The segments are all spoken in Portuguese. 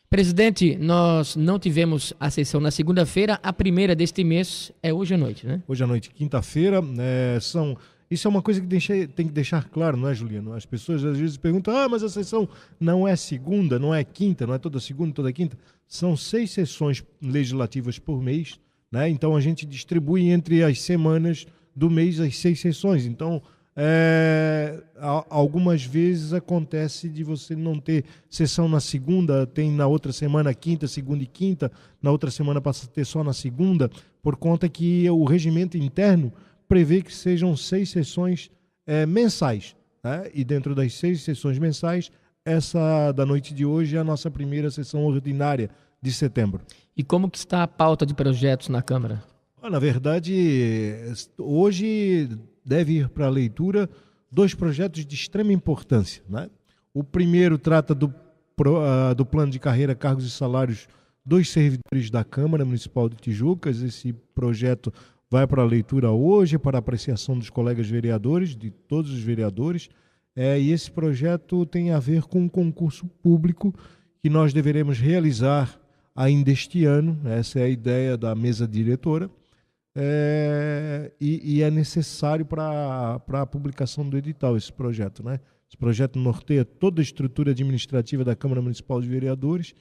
Presidente, nós não tivemos a sessão na segunda-feira, a primeira deste mês é hoje à noite, né? Hoje à noite, quinta-feira, isso é uma coisa que tem que deixar claro, não é, Juliano? As pessoas às vezes perguntam, mas a sessão não é segunda, não é quinta, não é toda segunda, toda quinta. São 6 sessões legislativas por mês, né? Então a gente distribui entre as semanas do mês as 6 sessões. Então, algumas vezes acontece de você não ter sessão na segunda, tem na outra semana quinta, segunda e quinta, na outra semana passa a ter só na segunda, por conta que o regimento interno prevê que sejam 6 sessões mensais, né? E dentro das 6 sessões mensais, essa da noite de hoje é a nossa primeira sessão ordinária de setembro. E como que está a pauta de projetos na Câmara? Na verdade, hoje deve ir para a leitura 2 projetos de extrema importância, né? O primeiro trata do plano de carreira, cargos e salários dos servidores da Câmara Municipal de Tijucas. Esse projeto vai para a leitura hoje, para a apreciação dos colegas vereadores, de todos os vereadores. E esse projeto tem a ver com um concurso público que nós deveremos realizar ainda este ano. Essa é a ideia da mesa diretora. E é necessário para a publicação do edital esse projeto, né? Esse projeto norteia toda a estrutura administrativa da Câmara Municipal de Vereadores.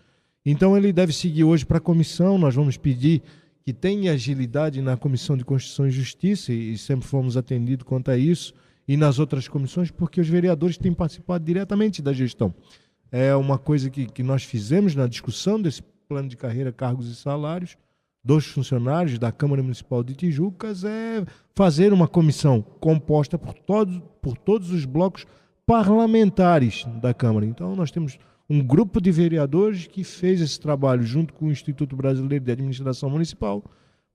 Então ele deve seguir hoje para a comissão. Nós vamos pedir que tenha agilidade na Comissão de Constituição e Justiça, e sempre fomos atendidos quanto a isso, e nas outras comissões, porque os vereadores têm participado diretamente da gestão. É uma coisa que nós fizemos na discussão desse plano de carreira, cargos e salários dos funcionários da Câmara Municipal de Tijucas, é fazer uma comissão composta por todos os blocos parlamentares da Câmara. Então nós temos um grupo de vereadores que fez esse trabalho junto com o Instituto Brasileiro de Administração Municipal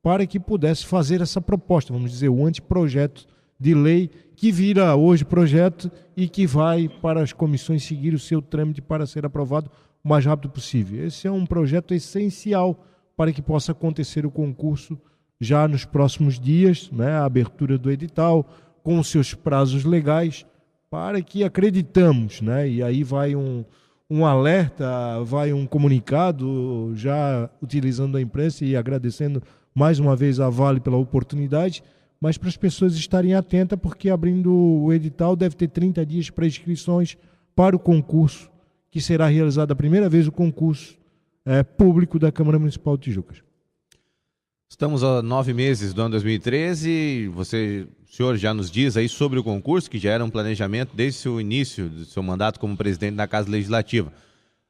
para que pudesse fazer essa proposta, vamos dizer, o anteprojeto de lei que vira hoje projeto e que vai para as comissões seguir o seu trâmite para ser aprovado o mais rápido possível. Esse é um projeto essencial para que possa acontecer o concurso já nos próximos dias, né? A abertura do edital, com os seus prazos legais, para que acreditamos, né? E aí vai um alerta, vai um comunicado, já utilizando a imprensa e agradecendo mais uma vez a Vale pela oportunidade, mas para as pessoas estarem atentas, porque abrindo o edital deve ter 30 dias para inscrições para o concurso, que será realizado a primeira vez o concurso público da Câmara Municipal de Tijucas. Estamos a 9 meses do ano 2013, o senhor já nos diz aí sobre o concurso, que já era um planejamento desde o início do seu mandato como presidente da Casa Legislativa.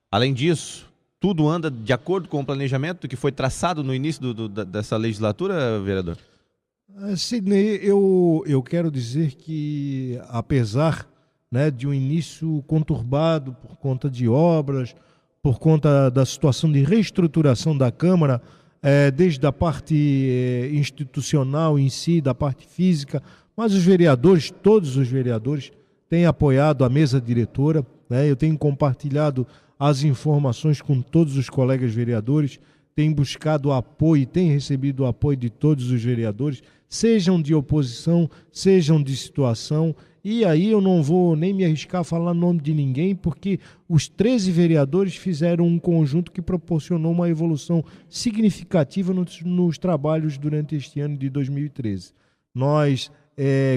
Além disso, tudo anda de acordo com o planejamento que foi traçado no início dessa legislatura, vereador? Sidney, eu quero dizer que, apesar, né, de um início conturbado por conta de obras, por conta da situação de reestruturação da Câmara, desde a parte institucional em si, da parte física, mas os vereadores, todos os vereadores, têm apoiado a mesa diretora, né? Eu tenho compartilhado as informações com todos os colegas vereadores, tenho buscado apoio, tenho recebido o apoio de todos os vereadores, sejam de oposição, sejam de situação. E aí eu não vou nem me arriscar a falar nome de ninguém, porque os 13 vereadores fizeram um conjunto que proporcionou uma evolução significativa nos trabalhos durante este ano de 2013. Nós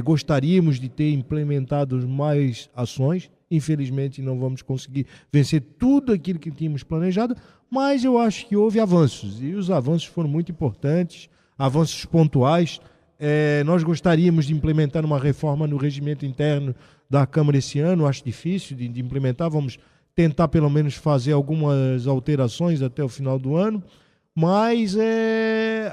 gostaríamos de ter implementado mais ações, infelizmente não vamos conseguir vencer tudo aquilo que tínhamos planejado, mas eu acho que houve avanços, e os avanços foram muito importantes, avanços pontuais. Nós gostaríamos de implementar uma reforma no regimento interno da Câmara esse ano, acho difícil de implementar, vamos tentar pelo menos fazer algumas alterações até o final do ano, mas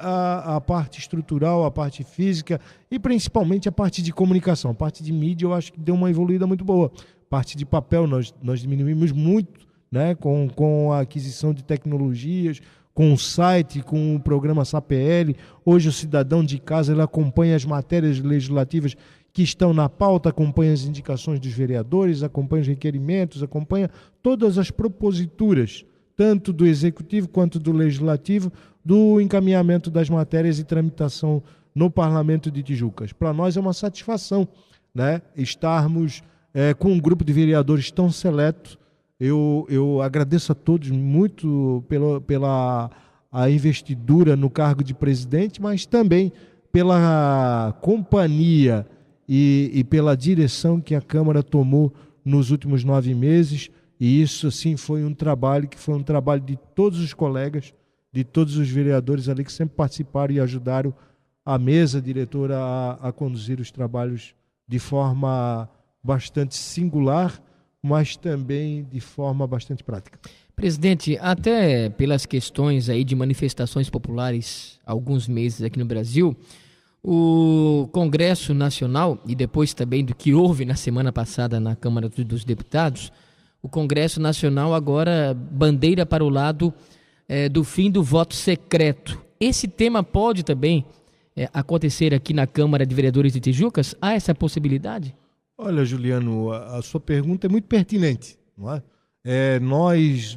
a parte estrutural, a parte física e principalmente a parte de comunicação, a parte de mídia eu acho que deu uma evoluída muito boa. Parte de papel nós diminuímos muito, né, com a aquisição de tecnologias, com o site, com o programa SAPL. Hoje o cidadão de casa ele acompanha as matérias legislativas que estão na pauta, acompanha as indicações dos vereadores, acompanha os requerimentos, acompanha todas as proposituras, tanto do Executivo quanto do Legislativo, do encaminhamento das matérias e tramitação no Parlamento de Tijucas. Para nós é uma satisfação, né, estarmos com um grupo de vereadores tão seleto, Eu agradeço a todos muito pela a investidura no cargo de presidente, mas também pela companhia e pela direção que a Câmara tomou nos últimos 9 meses. E isso, assim, foi um trabalho de todos os colegas, de todos os vereadores ali que sempre participaram e ajudaram a mesa diretora a conduzir os trabalhos de forma bastante singular, mas também de forma bastante prática. Presidente, até pelas questões aí de manifestações populares há alguns meses aqui no Brasil, o Congresso Nacional, e depois também do que houve na semana passada na Câmara dos Deputados, o Congresso Nacional agora bandeira para o lado do fim do voto secreto. Esse tema pode também acontecer aqui na Câmara de Vereadores de Tijucas? Há essa possibilidade? Olha, Juliano, a sua pergunta é muito pertinente, não é? Nós,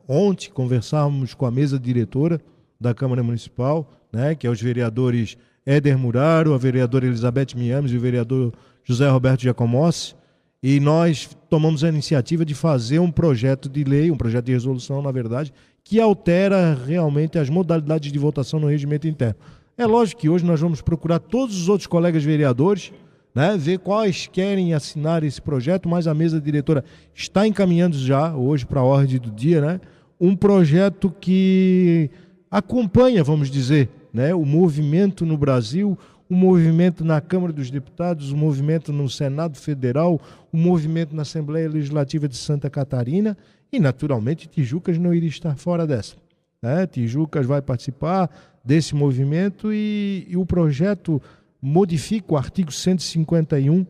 ontem, conversávamos com a mesa diretora da Câmara Municipal, né, que é os vereadores Éder Muraro, a vereadora Elizabeth Miames e o vereador José Roberto Giacomossi, e nós tomamos a iniciativa de fazer um projeto de lei, um projeto de resolução, na verdade, que altera realmente as modalidades de votação no regimento interno. É lógico que hoje nós vamos procurar todos os outros colegas vereadores, né, ver quais querem assinar esse projeto, mas a mesa diretora está encaminhando já, hoje, para a ordem do dia, né, um projeto que acompanha, vamos dizer, né, o movimento no Brasil, o movimento na Câmara dos Deputados, o movimento no Senado Federal, o movimento na Assembleia Legislativa de Santa Catarina, e, naturalmente, Tijucas não iria estar fora dessa, né? Tijucas vai participar desse movimento e o projeto modifica o artigo 151,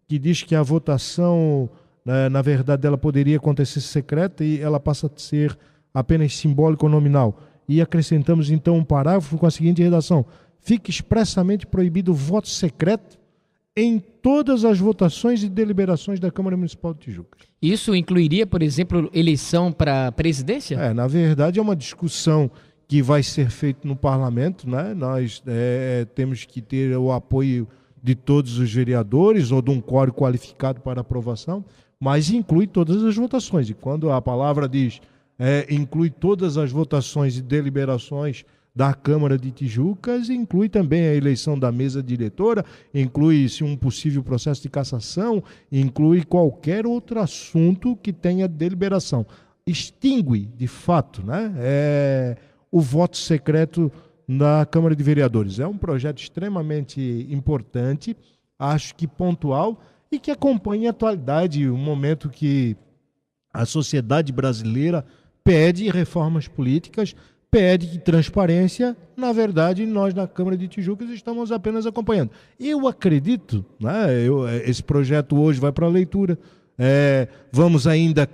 que diz que a votação, na verdade, ela poderia acontecer secreta e ela passa a ser apenas simbólica ou nominal. E acrescentamos, então, um parágrafo com a seguinte redação: fica expressamente proibido o voto secreto em todas as votações e deliberações da Câmara Municipal de Tijucas. Isso incluiria, por exemplo, eleição para a presidência? Na verdade, é uma discussão que vai ser feita no parlamento, né? Nós temos que ter o apoio de todos os vereadores ou de um quórum qualificado para aprovação, mas inclui todas as votações. E quando a palavra diz inclui todas as votações e deliberações da Câmara de Tijucas, inclui também a eleição da mesa diretora, inclui-se um possível processo de cassação, inclui qualquer outro assunto que tenha deliberação. Extingue, de fato, né, o voto secreto na Câmara de Vereadores. É um projeto extremamente importante, acho que pontual, e que acompanha a atualidade, o momento que a sociedade brasileira pede reformas políticas, pede transparência. Na verdade, nós na Câmara de Tijucas estamos apenas acompanhando. Eu acredito, né, esse projeto hoje vai para a leitura, vamos ainda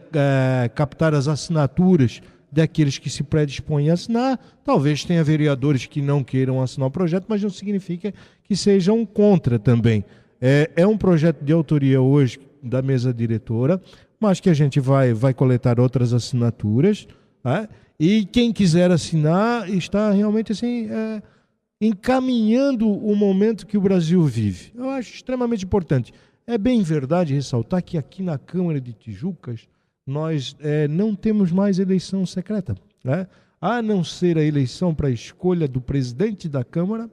captar as assinaturas daqueles que se predispõem a assinar. Talvez tenha vereadores que não queiram assinar o projeto, mas não significa que sejam contra também. É um projeto de autoria hoje da mesa diretora, mas que a gente vai coletar outras assinaturas, né? E quem quiser assinar está realmente assim, encaminhando o momento que o Brasil vive. Eu acho extremamente importante. É bem verdade ressaltar que aqui na Câmara de Tijucas nós não temos mais eleição secreta, né? A não ser a eleição para a escolha do presidente da Câmara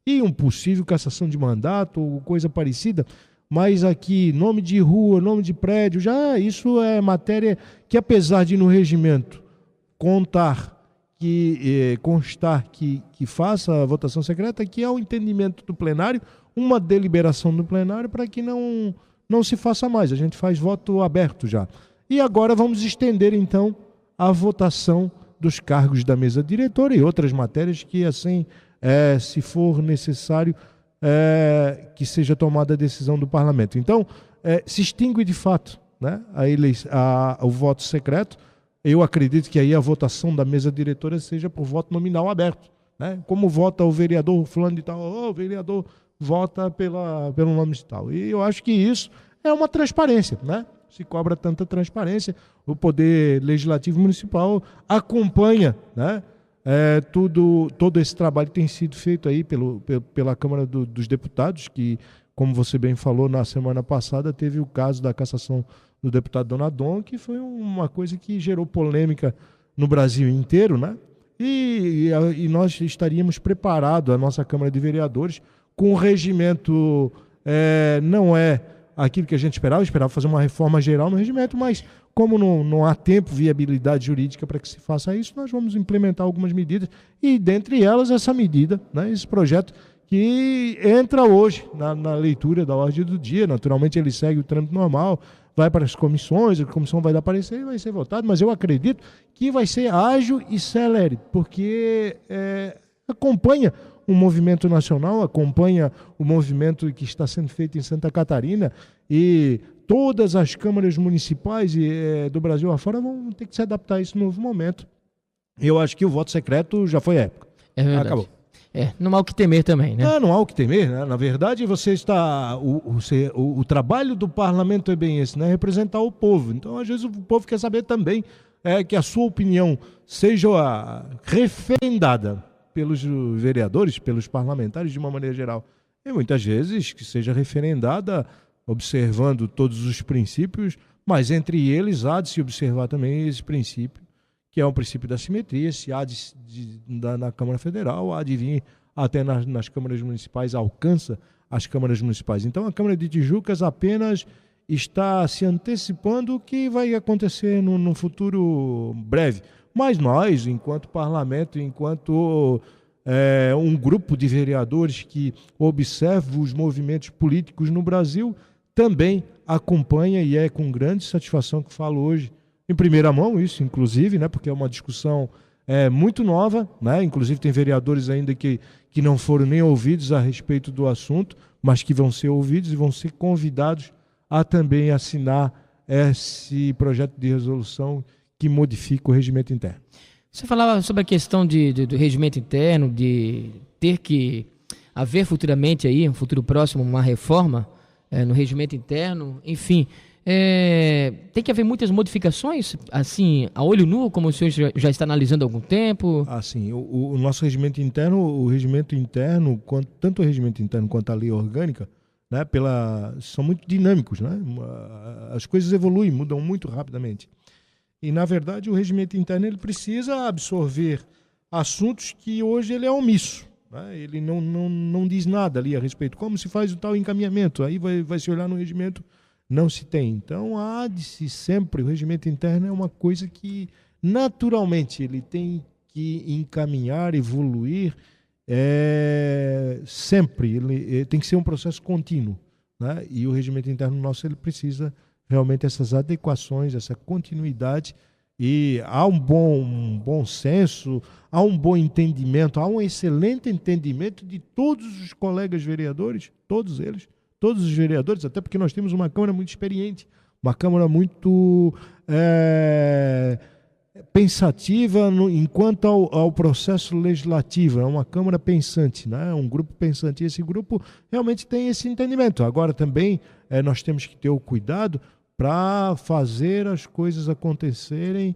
e um possível cassação de mandato ou coisa parecida. Mas aqui, nome de rua, nome de prédio, já isso é matéria que, apesar de no regimento constar que faça a votação secreta, que é o entendimento do plenário, uma deliberação do plenário para que não se faça mais. A gente faz voto aberto já. E agora vamos estender, então, a votação dos cargos da mesa diretora e outras matérias que, assim, se for necessário, que seja tomada a decisão do parlamento. Então, se extingue de fato, né, o voto secreto. Eu acredito que aí a votação da mesa diretora seja por voto nominal aberto, né? Como vota o vereador fulano de tal, o vereador vota pelo nome de tal. E eu acho que isso é uma transparência, né? Se cobra tanta transparência, o Poder Legislativo Municipal acompanha, né, todo esse trabalho que tem sido feito aí pela Câmara dos Deputados, que, como você bem falou, na semana passada teve o caso da cassação do deputado Donadon, que foi uma coisa que gerou polêmica no Brasil inteiro, né? E nós estaríamos preparados, a nossa Câmara de Vereadores, com o regimento, não é aquilo que a gente esperava fazer uma reforma geral no regimento, mas como não há tempo, viabilidade jurídica para que se faça isso, nós vamos implementar algumas medidas, e dentre elas essa medida, né, esse projeto que entra hoje na leitura da ordem do dia. Naturalmente ele segue o trâmite normal, vai para as comissões, a comissão vai dar parecer e vai ser votado, mas eu acredito que vai ser ágil e celere, porque acompanha o movimento nacional, acompanha o movimento que está sendo feito em Santa Catarina, e todas as câmaras municipais do Brasil afora vão ter que se adaptar a esse novo momento. Eu acho que o voto secreto já foi época. É verdade. Acabou. Não há o que temer também, né? Não há o que temer, né? Na verdade, você está. O trabalho do parlamento é bem esse, né? Representar o povo. Então, às vezes, o povo quer saber também que a sua opinião seja referendada pelos vereadores, pelos parlamentares, de uma maneira geral. E muitas vezes que seja referendada observando todos os princípios, mas entre eles há de se observar também esse princípio, que é um princípio da simetria. Se há na Câmara Federal, há de vir até nas câmaras municipais, alcança as câmaras municipais. Então a Câmara de Tijucas apenas está se antecipando o que vai acontecer no futuro breve. Mas nós, enquanto parlamento, enquanto um grupo de vereadores que observa os movimentos políticos no Brasil, também acompanha, e é com grande satisfação que falo hoje, em primeira mão isso, inclusive, né, porque é uma discussão muito nova, né? Inclusive tem vereadores ainda que não foram nem ouvidos a respeito do assunto, mas que vão ser ouvidos e vão ser convidados a também assinar esse projeto de resolução que modifica o regimento interno. Você falava sobre a questão do regimento interno, de ter que haver futuramente aí, um futuro próximo, uma reforma no regimento interno, enfim. Tem que haver muitas modificações, assim, a olho nu, como o senhor já está analisando há algum tempo? Assim, o nosso regimento interno, tanto o regimento interno quanto a lei orgânica, né, são muito dinâmicos, né? As coisas evoluem, mudam muito rapidamente. E, na verdade, o regimento interno ele precisa absorver assuntos que hoje ele é omisso, né? Ele não diz nada ali a respeito. Como se faz o tal encaminhamento? Aí vai se olhar no regimento, não se tem. Então, há de se sempre, o regimento interno é uma coisa que, naturalmente, ele tem que encaminhar, evoluir, sempre. Ele tem que ser um processo contínuo, né? E o regimento interno nosso, ele precisa realmente essas adequações, essa continuidade, e há um bom senso, há um bom entendimento, há um excelente entendimento de todos os colegas vereadores, todos eles, todos os vereadores, até porque nós temos uma Câmara muito experiente, uma Câmara muito pensativa enquanto ao processo legislativo. É uma Câmara pensante, né? Um grupo pensante, e esse grupo realmente tem esse entendimento. Agora também nós temos que ter o cuidado para fazer as coisas acontecerem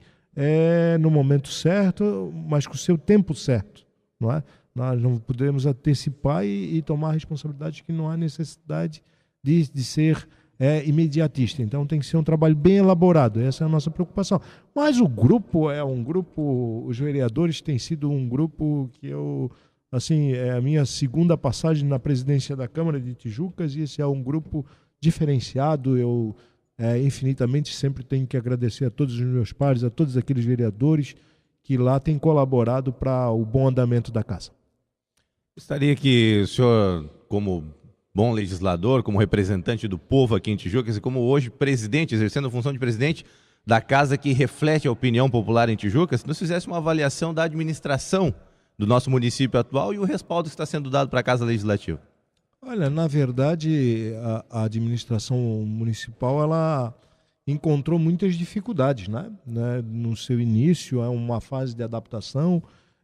no momento certo, mas com o seu tempo certo, não é? Nós não podemos antecipar e tomar a responsabilidade que não há necessidade de ser imediatista. Então tem que ser um trabalho bem elaborado, essa é a nossa preocupação. Mas o grupo os vereadores têm sido um grupo que é a minha segunda passagem na presidência da Câmara de Tijucas, e esse é um grupo diferenciado. Eu infinitamente sempre tenho que agradecer a todos os meus pares, a todos aqueles vereadores que lá têm colaborado para o bom andamento da casa. Gostaria que o senhor, como bom legislador, como representante do povo aqui em Tijucas, e como hoje presidente, exercendo a função de presidente da casa que reflete a opinião popular em Tijucas, nos fizesse uma avaliação da administração do nosso município atual e o respaldo que está sendo dado para a Casa Legislativa. Olha, na verdade, a administração municipal, ela encontrou muitas dificuldades, né? No seu início, é uma fase de adaptação,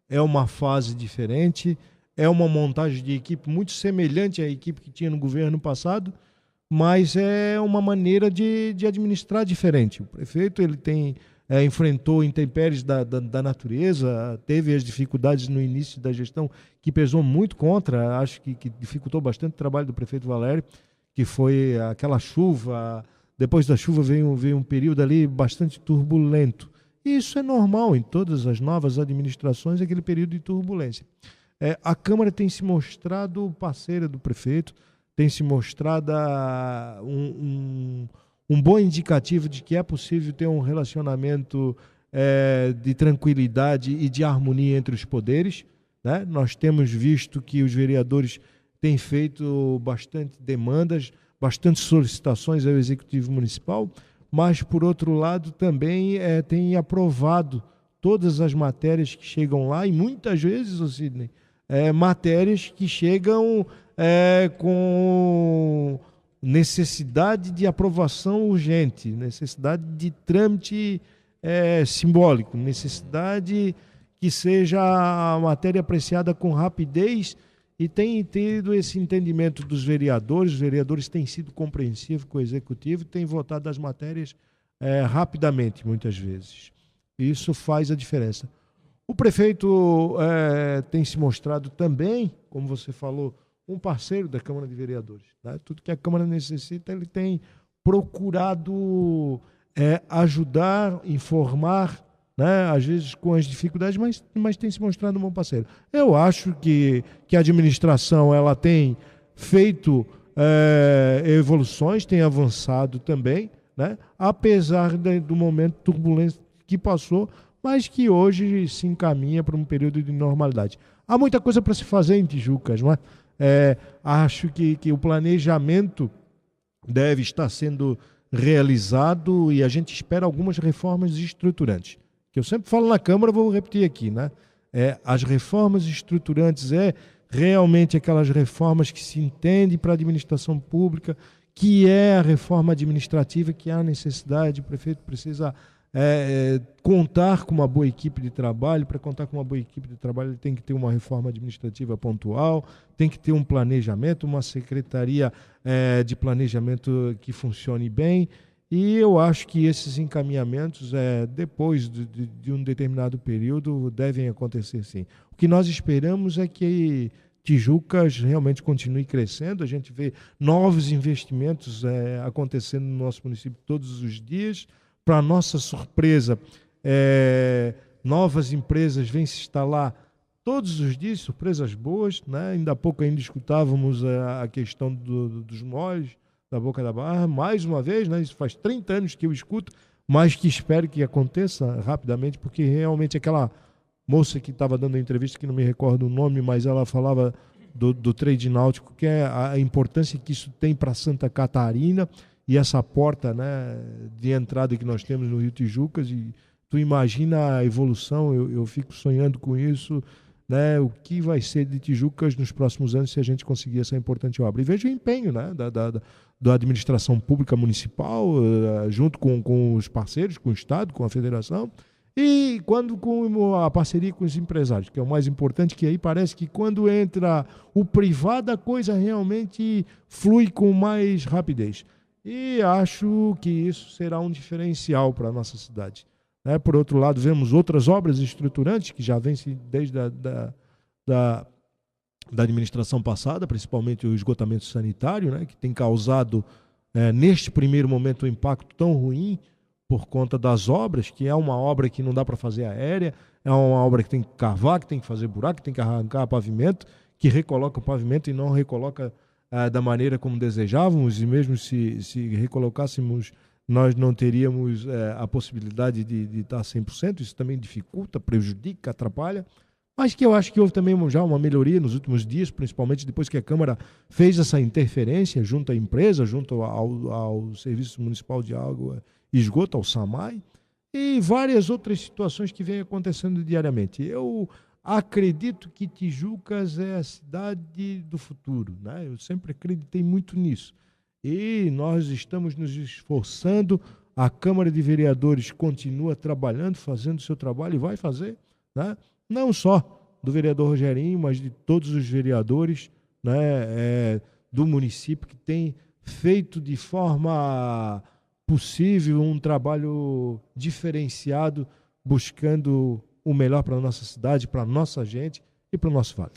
é uma fase diferente, é uma montagem de equipe muito semelhante à equipe que tinha no governo passado, mas é uma maneira de administrar diferente. O prefeito ele enfrentou intempéries da natureza, teve as dificuldades no início da gestão, que pesou muito contra, acho que dificultou bastante o trabalho do prefeito Valério, que foi aquela chuva depois da chuva vem um período ali bastante turbulento. Isso é normal em todas as novas administrações, aquele período de turbulência. A Câmara tem se mostrado parceira do prefeito, tem se mostrado um bom indicativo de que é possível ter um relacionamento de tranquilidade e de harmonia entre os poderes, né? Nós temos visto que os vereadores têm feito bastante demandas, bastante solicitações ao Executivo Municipal, mas, por outro lado, também tem aprovado todas as matérias que chegam lá, e muitas vezes, Sidney, matérias que chegam com necessidade de aprovação urgente, necessidade de trâmite simbólico, necessidade que seja a matéria apreciada com rapidez, e tem tido esse entendimento dos vereadores. Os vereadores têm sido compreensivos com o Executivo e têm votado as matérias rapidamente, muitas vezes. Isso faz a diferença. O prefeito tem se mostrado também, como você falou, um parceiro da Câmara de Vereadores, né? Tudo que a Câmara necessita, ele tem procurado ajudar, informar, né? Às vezes com as dificuldades, mas tem se mostrado um bom parceiro. Eu acho que a administração ela tem feito evoluções, tem avançado também, né? Apesar do momento turbulento que passou, mas que hoje se encaminha para um período de normalidade. Há muita coisa para se fazer em Tijucas, não é? Acho que o planejamento deve estar sendo realizado e a gente espera algumas reformas estruturantes. Que eu sempre falo na Câmara, vou repetir aqui, né? As reformas estruturantes realmente aquelas reformas que se entendem para a administração pública, que é a reforma administrativa, que há necessidade, o prefeito precisa contar com uma boa equipe de trabalho. Para contar com uma boa equipe de trabalho, ele tem que ter uma reforma administrativa pontual, tem que ter um planejamento, uma secretaria de planejamento que funcione bem, e eu acho que esses encaminhamentos, depois de um determinado período, devem acontecer sim. O que nós esperamos é que Tijucas realmente continue crescendo. A gente vê novos investimentos acontecendo no nosso município todos os dias. Para nossa surpresa, novas empresas vêm se instalar todos os dias, surpresas boas, né? Ainda há pouco escutávamos a questão dos moles da Boca da Barra, mais uma vez, né? Isso faz 30 anos que eu escuto, mas que espero que aconteça rapidamente, porque realmente aquela moça que estava dando a entrevista, que não me recordo o nome, mas ela falava do trade náutico, que é a importância que isso tem para Santa Catarina, e essa porta, né, de entrada que nós temos no Rio Tijucas, e tu imagina a evolução. Eu fico sonhando com isso, né, o que vai ser de Tijucas nos próximos anos se a gente conseguir essa importante obra. E vejo o empenho, né, da administração pública municipal, junto com os parceiros, com o Estado, com a Federação, e com a parceria com os empresários, que é o mais importante, que aí parece que quando entra o privado, a coisa realmente flui com mais rapidez. E acho que isso será um diferencial para a nossa cidade. Por outro lado, vemos outras obras estruturantes que já vêm desde da administração passada, principalmente o esgotamento sanitário, né, que tem causado, neste primeiro momento, um impacto tão ruim por conta das obras, que é uma obra que não dá para fazer aérea, é uma obra que tem que cavar, que tem que fazer buraco, que tem que arrancar pavimento, que recoloca o pavimento e não recoloca da maneira como desejávamos, e mesmo se recolocássemos, nós não teríamos a possibilidade de estar 100%. Isso também dificulta, prejudica, atrapalha, mas que eu acho que houve também já uma melhoria nos últimos dias, principalmente depois que a Câmara fez essa interferência junto à empresa, junto ao Serviço Municipal de Água e Esgoto, ao SAMAI, e várias outras situações que vêm acontecendo diariamente. Eu acredito que Tijucas é a cidade do futuro, né? Eu sempre acreditei muito nisso. E nós estamos nos esforçando, a Câmara de Vereadores continua trabalhando, fazendo o seu trabalho, e vai fazer, né? Não só do vereador Rogerinho, mas de todos os vereadores, né, do município, que tem feito de forma possível um trabalho diferenciado, buscando o melhor para a nossa cidade, para a nossa gente e para o nosso vale.